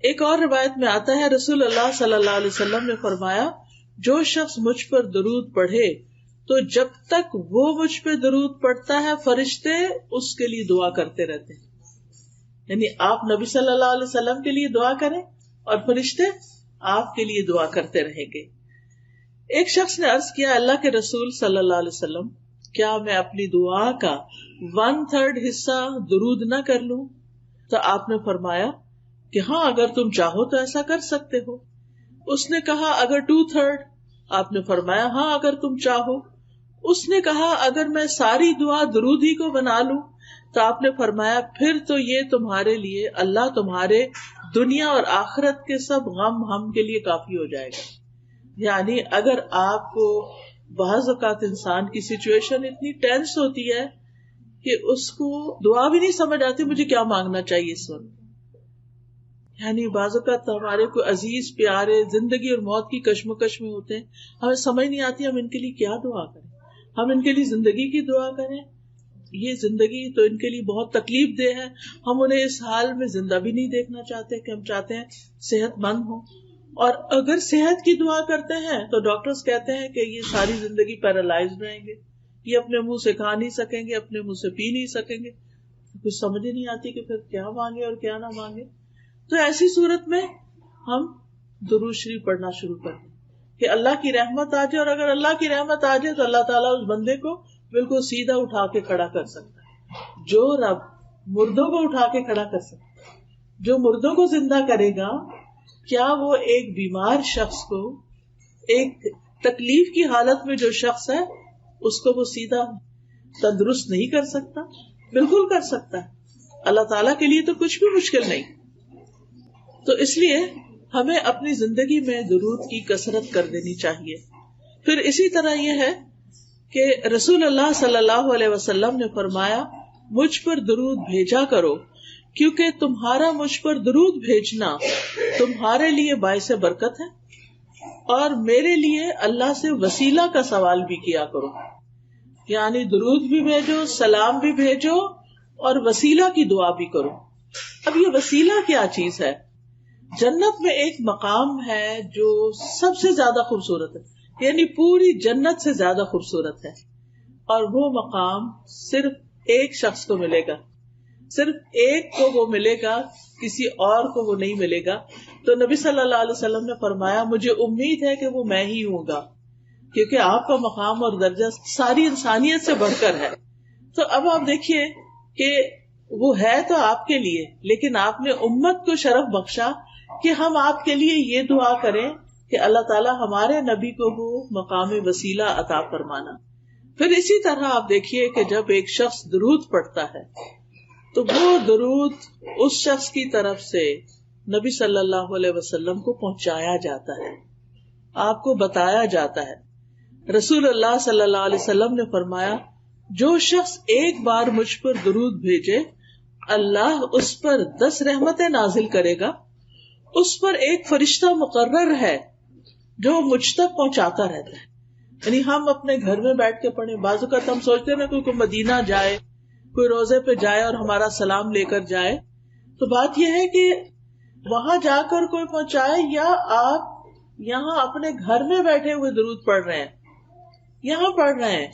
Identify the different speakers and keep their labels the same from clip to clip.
Speaker 1: ایک اور روایت میں آتا ہے رسول اللہ صلی اللہ علیہ وسلم نے فرمایا جو شخص مجھ پر درود پڑھے تو جب تک وہ مجھ پہ درود پڑھتا ہے فرشتے اس کے لیے دعا کرتے رہتے ہیں. یعنی آپ نبی صلی اللہ علیہ وسلم کے لیے دعا کریں اور فرشتے آپ کے لیے دعا کرتے رہیں گے. ایک شخص نے عرض کیا اللہ کے رسول صلی اللہ علیہ وسلم کیا میں اپنی دعا کا 1/3 حصہ درود نہ کر لوں؟ تو آپ نے فرمایا کہ ہاں اگر تم چاہو تو ایسا کر سکتے ہو. اس نے کہا اگر 2/3؟ آپ نے فرمایا ہاں اگر تم چاہو. اس نے کہا اگر میں ساری دعا درود ہی کو بنا لوں؟ تو آپ نے فرمایا پھر تو یہ تمہارے لیے اللہ تمہارے دنیا اور آخرت کے سب غم ہم کے لیے کافی ہو جائے گا. یعنی اگر آپ کو بعض اوقات انسان کی سچویشن اتنی ٹینس ہوتی ہے کہ اس کو دعا بھی نہیں سمجھ آتی مجھے کیا مانگنا چاہیے اس وقت. یعنی بعض اوقات ہمارے کوئی عزیز پیارے زندگی اور موت کی کشمکش میں ہوتے ہیں, ہمیں سمجھ نہیں آتی ہم ان کے لیے کیا دعا کریں. ہم ان کے لیے زندگی کی دعا کریں, یہ زندگی تو ان کے لیے بہت تکلیف دہ ہے, ہم انہیں اس حال میں زندہ بھی نہیں دیکھنا چاہتے کہ ہم چاہتے ہیں صحت مند ہوں. اور اگر صحت کی دعا کرتے ہیں تو ڈاکٹرز کہتے ہیں کہ یہ ساری زندگی پیرالائزڈ رہیں گے, یہ اپنے منہ سے کھا نہیں سکیں گے, اپنے منہ سے پی نہیں سکیں گے. کچھ سمجھ ہی نہیں آتی کہ پھر کیا مانگے اور کیا نہ مانگے. تو ایسی صورت میں ہم درود شریف پڑھنا شروع کر دیں کہ اللہ کی رحمت آ جائے, اور اگر اللہ کی رحمت آ جائے تو اللہ تعالیٰ اس بندے کو بالکل سیدھا اٹھا کے کھڑا کر سکتا ہے. جو رب مردوں کو اٹھا کے کھڑا کر سکتا ہے, جو مردوں کو زندہ کرے گا, کیا وہ ایک بیمار شخص کو, ایک تکلیف کی حالت میں جو شخص ہے اس کو وہ سیدھا تندرست نہیں کر سکتا؟ بالکل کر سکتا ہے. اللہ تعالیٰ کے لیے تو کچھ بھی مشکل نہیں. تو اس لیے ہمیں اپنی زندگی میں درود کی کثرت کر دینی چاہیے. پھر اسی طرح یہ ہے کہ رسول اللہ صلی اللہ علیہ وسلم نے فرمایا مجھ پر درود بھیجا کرو کیونکہ تمہارا مجھ پر درود بھیجنا تمہارے لیے باعث برکت ہے, اور میرے لیے اللہ سے وسیلہ کا سوال بھی کیا کرو. یعنی درود بھی بھیجو, سلام بھی بھیجو, اور وسیلہ کی دعا بھی کرو. اب یہ وسیلہ کیا چیز ہے؟ جنت میں ایک مقام ہے جو سب سے زیادہ خوبصورت ہے, یعنی پوری جنت سے زیادہ خوبصورت ہے, اور وہ مقام صرف ایک شخص کو ملے گا, صرف ایک کو وہ ملے گا, کسی اور کو وہ نہیں ملے گا. تو نبی صلی اللہ علیہ وسلم نے فرمایا مجھے امید ہے کہ وہ میں ہی ہوں گا, کیونکہ آپ کا مقام اور درجہ ساری انسانیت سے بڑھ کر ہے. تو اب آپ دیکھیے کہ وہ ہے تو آپ کے لیے, لیکن آپ نے امت کو شرف بخشا کہ ہم آپ کے لیے یہ دعا کریں کہ اللہ تعالیٰ ہمارے نبی کو وہ مقام وسیلہ عطا فرمانا. پھر اسی طرح آپ دیکھیے کہ جب ایک شخص درود پڑھتا ہے تو وہ درود اس شخص کی طرف سے نبی صلی اللہ علیہ وسلم کو پہنچایا جاتا ہے, آپ کو بتایا جاتا ہے. رسول اللہ صلی اللہ علیہ وسلم نے فرمایا جو شخص ایک بار مجھ پر درود بھیجے اللہ اس پر 10 رحمتیں نازل کرے گا. اس پر ایک فرشتہ مقرر ہے جو مجھ تک پہنچاتا رہتا ہے. یعنی ہم اپنے گھر میں بیٹھ کے پڑھیں, بعض اوقات ہم سوچتے ہیں نا کوئی مدینہ جائے, کوئی روزے پہ جائے اور ہمارا سلام لے کر جائے, تو بات یہ ہے کہ وہاں جا کر کوئی پہنچائے یا آپ یہاں اپنے گھر میں بیٹھے ہوئے درود پڑھ رہے ہیں, یہاں پڑھ رہے ہیں,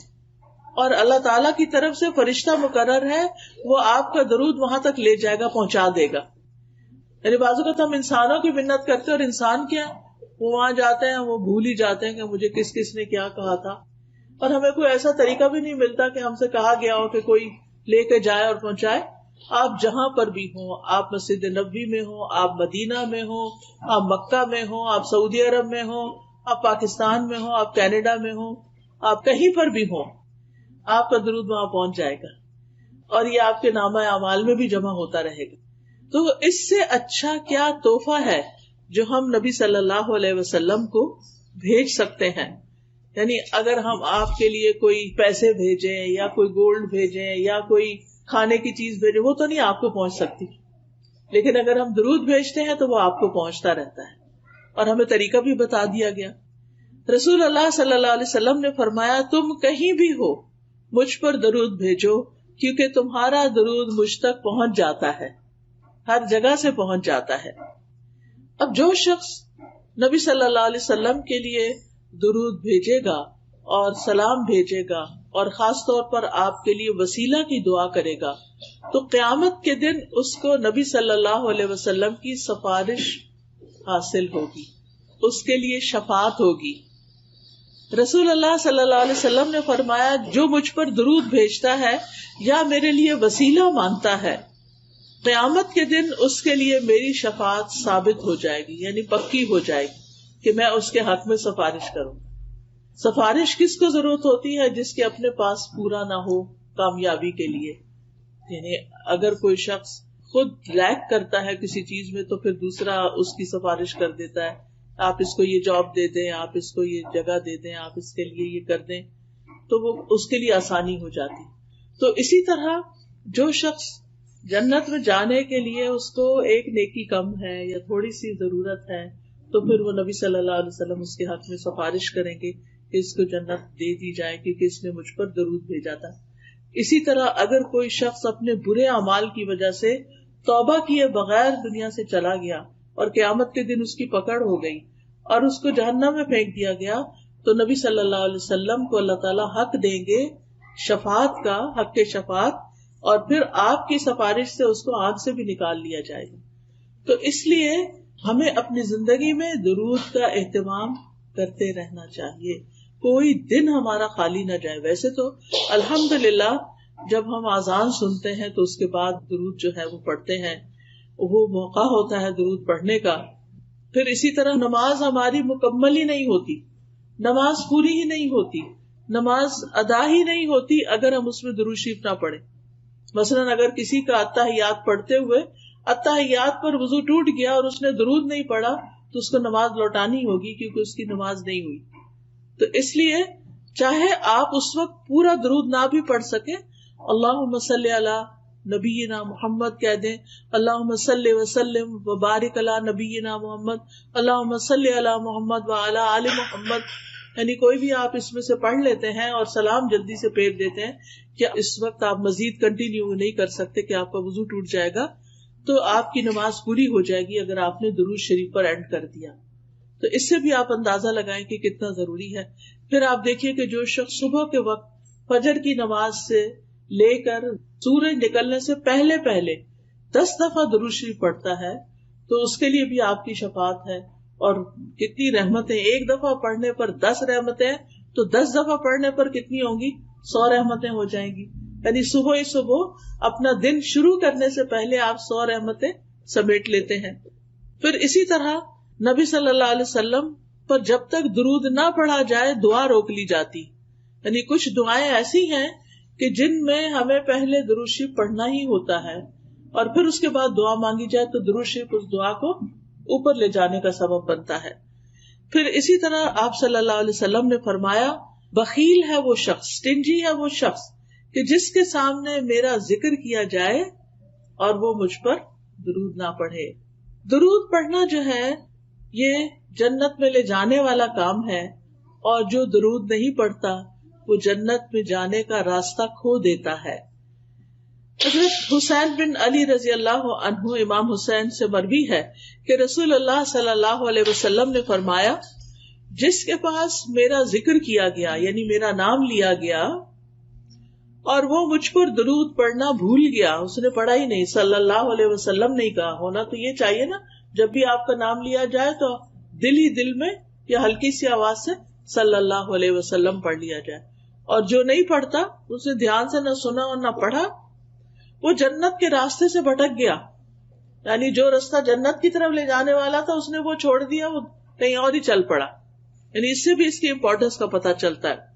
Speaker 1: اور اللہ تعالیٰ کی طرف سے فرشتہ مقرر ہے وہ آپ کا درود وہاں تک لے جائے گا, پہنچا دے گا. یعنی بعض اوقات ہم انسانوں کی منت کرتے ہیں, اور انسان کیا وہ وہاں جاتے ہیں وہ بھول ہی جاتے ہیں کہ مجھے کس کس نے کیا کہا تھا, اور ہمیں کوئی ایسا طریقہ بھی نہیں ملتا کہ ہم سے کہا گیا ہو کہ کوئی لے کے جائے اور پہنچائے. آپ جہاں پر بھی ہوں, آپ مسجد نبوی میں ہوں, آپ مدینہ میں ہوں, آپ مکہ میں ہوں, آپ سعودی عرب میں ہوں, آپ پاکستان میں ہوں, آپ کینیڈا میں ہوں, آپ کہیں پر بھی ہوں, آپ کا درود وہاں پہنچ جائے گا, اور یہ آپ کے نامہ اعمال میں بھی جمع ہوتا رہے گا. تو اس سے اچھا کیا تحفہ ہے جو ہم نبی صلی اللہ علیہ وسلم کو بھیج سکتے ہیں. یعنی اگر ہم آپ کے لیے کوئی پیسے بھیجیں یا کوئی گولڈ بھیجیں یا کوئی کھانے کی چیز بھیجیں, وہ تو نہیں آپ کو پہنچ سکتی, لیکن اگر ہم درود بھیجتے ہیں تو وہ آپ کو پہنچتا رہتا ہے, اور ہمیں طریقہ بھی بتا دیا گیا. رسول اللہ صلی اللہ علیہ وسلم نے فرمایا تم کہیں بھی ہو مجھ پر درود بھیجو کیونکہ تمہارا درود مجھ تک پہنچ جاتا ہے, ہر جگہ سے پہنچ جاتا ہے. اب جو شخص نبی صلی اللہ علیہ وسلم کے لیے درود بھیجے گا اور سلام بھیجے گا اور خاص طور پر آپ کے لیے وسیلہ کی دعا کرے گا تو قیامت کے دن اس کو نبی صلی اللہ علیہ وسلم کی سفارش حاصل ہوگی، اس کے لیے شفاعت ہوگی. رسول اللہ صلی اللہ علیہ وسلم نے فرمایا جو مجھ پر درود بھیجتا ہے یا میرے لیے وسیلہ مانگتا ہے قیامت کے دن اس کے لیے میری شفاعت ثابت ہو جائے گی، یعنی پکی ہو جائے گی کہ میں اس کے حق میں سفارش کروں. سفارش کس کو ضرورت ہوتی ہے؟ جس کے اپنے پاس پورا نہ ہو کامیابی کے لیے. یعنی اگر کوئی شخص خود لیک کرتا ہے کسی چیز میں تو پھر دوسرا اس کی سفارش کر دیتا ہے، آپ اس کو یہ جاب دے دیں، آپ اس کو یہ جگہ دے دیں، آپ اس کے لیے یہ کر دیں، تو وہ اس کے لیے آسانی ہو جاتی. تو اسی طرح جو شخص جنت میں جانے کے لیے اس کو ایک نیکی کم ہے یا تھوڑی سی ضرورت ہے تو پھر وہ نبی صلی اللہ علیہ وسلم اس کے حق میں سفارش کریں گے کہ اس کو جنت دے دی جائے کیونکہ اس نے مجھ پر درود بھیجا تھا. اسی طرح اگر کوئی شخص اپنے برے اعمال کی وجہ سے توبہ کیے بغیر دنیا سے چلا گیا اور قیامت کے دن اس کی پکڑ ہو گئی اور اس کو جہنم میں پھینک دیا گیا تو نبی صلی اللہ علیہ وسلم کو اللہ تعالیٰ حق دیں گے شفاعت کا، حق کے شفاعت، اور پھر آپ کی سفارش سے اس کو آگ سے بھی نکال لیا جائے گا. تو اس لیے ہمیں اپنی زندگی میں درود کا اہتمام کرتے رہنا چاہیے، کوئی دن ہمارا خالی نہ جائے. ویسے تو الحمدللہ جب ہم اذان سنتے ہیں تو اس کے بعد درود جو ہے وہ پڑھتے ہیں، وہ موقع ہوتا ہے درود پڑھنے کا. پھر اسی طرح نماز ہماری مکمل ہی نہیں ہوتی، نماز پوری ہی نہیں ہوتی، نماز ادا ہی نہیں ہوتی اگر ہم اس میں درود شریف نہ پڑھیں. مثلاً اگر کسی کا اتحیات پڑھتے ہوئے اتحیات پر وضو ٹوٹ گیا اور اس نے درود نہیں پڑھا تو اس کو نماز لوٹانی ہوگی کیونکہ اس کی نماز نہیں ہوئی. تو اس لیے چاہے آپ اس وقت پورا درود نہ بھی پڑھ سکیں، اللہم صلی علی نبینا محمد کہہ دیں، اللہم صلی وسلم وبارک علی نبینا محمد، اللہم صلی علی محمد وعلی آل محمد. یعنی کوئی بھی آپ اس میں سے پڑھ لیتے ہیں اور سلام جلدی سے پھیر دیتے ہیں کہ اس وقت آپ مزید کنٹینیو نہیں کر سکتے کہ آپ کا وضو ٹوٹ جائے گا، تو آپ کی نماز پوری ہو جائے گی اگر آپ نے درود شریف پر اینڈ کر دیا. تو اس سے بھی آپ اندازہ لگائیں کہ کتنا ضروری ہے. پھر آپ دیکھیے کہ جو شخص صبح کے وقت فجر کی نماز سے لے کر سورج نکلنے سے پہلے 10 دفعہ درود شریف پڑھتا ہے تو اس کے لیے بھی آپ کی شفاعت ہے. اور کتنی رحمتیں، ایک دفعہ پڑھنے پر 10 رحمتیں، تو 10 دفعہ پڑھنے پر کتنی ہوں گی؟ 100 رحمتیں ہو جائیں گی. یعنی صبح ہی صبح اپنا دن شروع کرنے سے پہلے آپ 100 رحمتیں سمیٹ لیتے ہیں. پھر اسی طرح نبی صلی اللہ علیہ وسلم پر جب تک درود نہ پڑھا جائے دعا روک لی جاتی. یعنی کچھ دعائیں ایسی ہیں کہ جن میں ہمیں پہلے درود شریف پڑھنا ہی ہوتا ہے اور پھر اس کے بعد دعا مانگی جائے تو درود شریف اس دعا کو اوپر لے جانے کا سبب بنتا ہے. پھر اسی طرح آپ صلی اللہ علیہ وسلم نے فرمایا بخیل ہے وہ شخص، سٹنجی ہے وہ شخص کہ جس کے سامنے میرا ذکر کیا جائے اور وہ مجھ پر درود نہ پڑھے. درود پڑھنا جو ہے یہ جنت میں لے جانے والا کام ہے، اور جو درود نہیں پڑھتا وہ جنت میں جانے کا راستہ کھو دیتا ہے. حضرت حسین بن علی رضی اللہ عنہ امام حسین سے مروی ہے کہ رسول اللہ صلی اللہ علیہ وسلم نے فرمایا جس کے پاس میرا ذکر کیا گیا یعنی میرا نام لیا گیا اور وہ مجھ پر درود پڑھنا بھول گیا، اس نے پڑھا ہی نہیں، صلی اللہ علیہ وسلم نہیں کہا. ہونا تو یہ چاہیے نا، جب بھی آپ کا نام لیا جائے تو دل ہی دل میں یا ہلکی سی آواز سے صلی اللہ علیہ وسلم پڑھ لیا جائے. اور جو نہیں پڑھتا، اس نے دھیان سے نہ سنا اور نہ پڑھا، وہ جنت کے راستے سے بھٹک گیا. یعنی جو راستہ جنت کی طرف لے جانے والا تھا اس نے وہ چھوڑ دیا، وہ کہیں اور ہی چل پڑا. یعنی اس سے بھی اس کی امپورٹنس کا پتہ چلتا ہے.